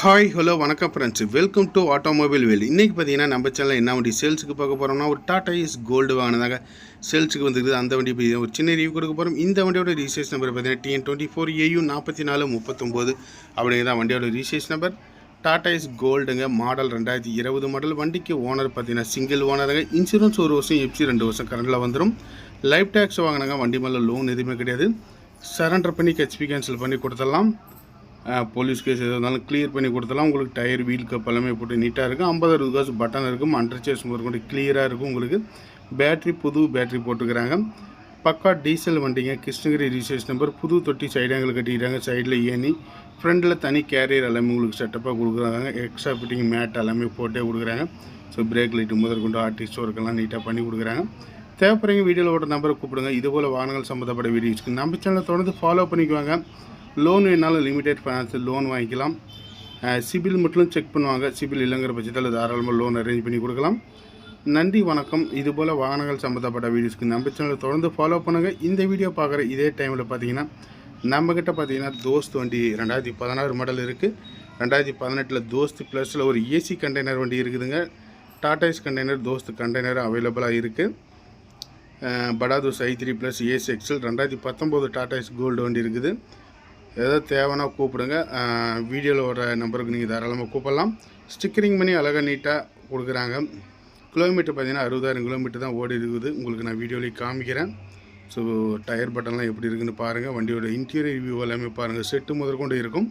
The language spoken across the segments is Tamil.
ஹாய் ஹலோ வணக்கம் ஃப்ரெண்ட்ஸ், வெல்கம் டு ஆட்டோமொபைல் வேல். இன்றைக்கி பார்த்தீங்கன்னா நம்ம சேனலில் என்ன வண்டி சேல்ஸுக்கு பார்க்க போகிறோம்னா ஒரு டாடா ஏஸ் கோல்டு வாங்கினதாங்க சேல்ஸுக்கு வந்துருக்குது. அந்த வண்டி பற்றி ஒரு சின்ன ரிவ்யூ கொடுக்க போகிறோம். இந்த வண்டியோட ரிஜிஸ்ட்ரேஷன் நம்பர் பார்த்தீங்கன்னா TN24AU 4439 அப்படிங்கிறதா வண்டியோட ரிஜிஸ்ட்ரேஷன் நம்பர். டாடா ஏஸ் கோல்டுங்க, மாடல் 2020 மாடல். வண்டிக்கு ஓனர் பார்த்தீங்கன்னா சிங்கிள் ஓனருங்க. இன்சூரன்ஸ் 1 வருஷம், எஃப்சி 2 வருஷம் கரண்டில் வந்துடும். லைஃப் டேக்ஸ் வாங்கினாங்க. வண்டி மேலே லோன் எதுவுமே கிடையாது. சரண்டர் பண்ணி ஹெச்பி கேன்சல் பண்ணி கொடுத்துடலாம். போலீஸ் கேஸ் எது இருந்தாலும் கிளியர் பண்ணி கொடுத்தலாம். உங்களுக்கு டயர் வீல் கப் எல்லாமே போட்டு நீட்டாக இருக்கும். 50-60 காசு பட்டன் இருக்கும். அண்டர் சேஸ் முதற்கொண்டு கிளியராக இருக்கும். உங்களுக்கு பேட்ரி புது பேட்ரி போட்டுக்கிறாங்க. பக்கா டீசல் வண்டிங்க. Krishnagiri registration number. புது தொட்டி சைடாங்கில் கட்டிக்கிறாங்க. சைடில் ஏணி, ஃப்ரண்டில் தனி கேரியர் எல்லாமே உங்களுக்கு செட்டப்பாக கொடுக்குறாங்க. எக்ஸ்ட்ரா ஃபிட்டிங் மேட் எல்லாமே போட்டே கொடுக்குறாங்க. ஸோ பிரேக் லைட்டு முதற்கொண்டு ஆர்டிஸ்ட் ஒர்க்கெல்லாம் நீட்டாக பண்ணி கொடுக்குறாங்க. தேவைப்படுறீங்க வீடியோவில் ஓட நம்பரை கூப்பிடுங்க. இதுபோல் வாகனங்கள் சம்மந்தப்பட்ட வீடியோஸ்க்கு நம்ம சேனலை தொடர்ந்து ஃபாலோ பண்ணிக்குவாங்க. லோன் வேணாலும் லிமிடெட் ஃபைனான்ஸில் லோன் வாங்கிக்கலாம். சிபில் மட்டும் செக் பண்ணுவாங்க. சிபில் இல்லைங்கிற பட்சத்தில் தாராளமாக லோன் அரேஞ்ச் பண்ணி கொடுக்கலாம். நன்றி, வணக்கம். இதுபோல் வாகனங்கள் சம்மந்தப்பட்ட வீடியோஸ்க்கு நம்ம சேனலை தொடர்ந்து ஃபாலோ பண்ணுங்கள். இந்த வீடியோ பார்க்குற இதே டைமில் பார்த்தீங்கன்னா நம்மக்கிட்ட பார்த்தீங்கன்னா தோஸ்த் வண்டி 2016 மாடல் இருக்குது. 2018 தோஸ்த் ப்ளஸில் ஒரு ஏசி கண்டெய்னர் வண்டி இருக்குதுங்க. Tata Ace container Dost container அவைலபிளாக இருக்குது. Bada Dost i3 plus AC Excel 2019 Tata Ace gold வண்டி இருக்குது. எதாவது தேவைன்னா கூப்பிடுங்க. வீடியோவில் வர நம்பருக்கு நீங்கள் தாராளமாக கூப்பிடலாம். ஸ்டிக்கரிங் பண்ணி அழகாக நீட்டாக கொடுக்குறாங்க. கிலோமீட்டர் பார்த்தீங்கன்னா 60,000 கிலோமீட்டர் தான் ஓடி இருக்குது. உங்களுக்கு நான் வீடியோலேயே காமிக்கிறேன். ஸோ டயர் பட்டன்லாம் எப்படி இருக்குதுன்னு பாருங்கள். வண்டியோட இன்டீரியர் ரிவ்யூ எல்லாமே பாருங்கள். செட்டு முதற்கொண்டு இருக்கும்.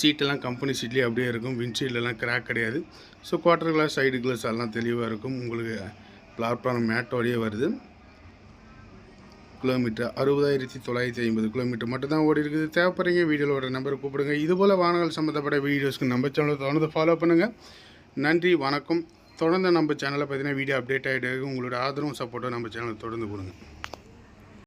சீட்டெல்லாம் கம்பெனி சீட்லேயே அப்படியே இருக்கும். விண்ட்ஷீல்டெல்லாம் கிராக் கிடையாது. So quarter glass, side glass எல்லாம் தெளிவாக இருக்கும். உங்களுக்கு பிளாட்ஃபார்ம் மேட்டோடையே வருது. கிலோமீட்டர் 60,950 கிலோமீட்டர் மட்டும் தான் ஓடி இருக்குது. தேவைப்படுறீங்க வீடியோவில் வர நம்பரை கூப்பிடுங்க. இதுபோல் வாகனங்கள் சம்மந்தப்பட்ட வீடியோஸ்க்கு நம்ம சேனலை தொடர்ந்து ஃபாலோ பண்ணுங்கள். நன்றி, வணக்கம். தொடர்ந்து நம்ம சேனலில் பார்த்தீங்கன்னா வீடியோ அப்டேட் ஆகிட்டு உங்களோட ஆதரவும் சப்போர்ட்டும் நம்ம சேனலை தொடர்ந்து கொடுங்க.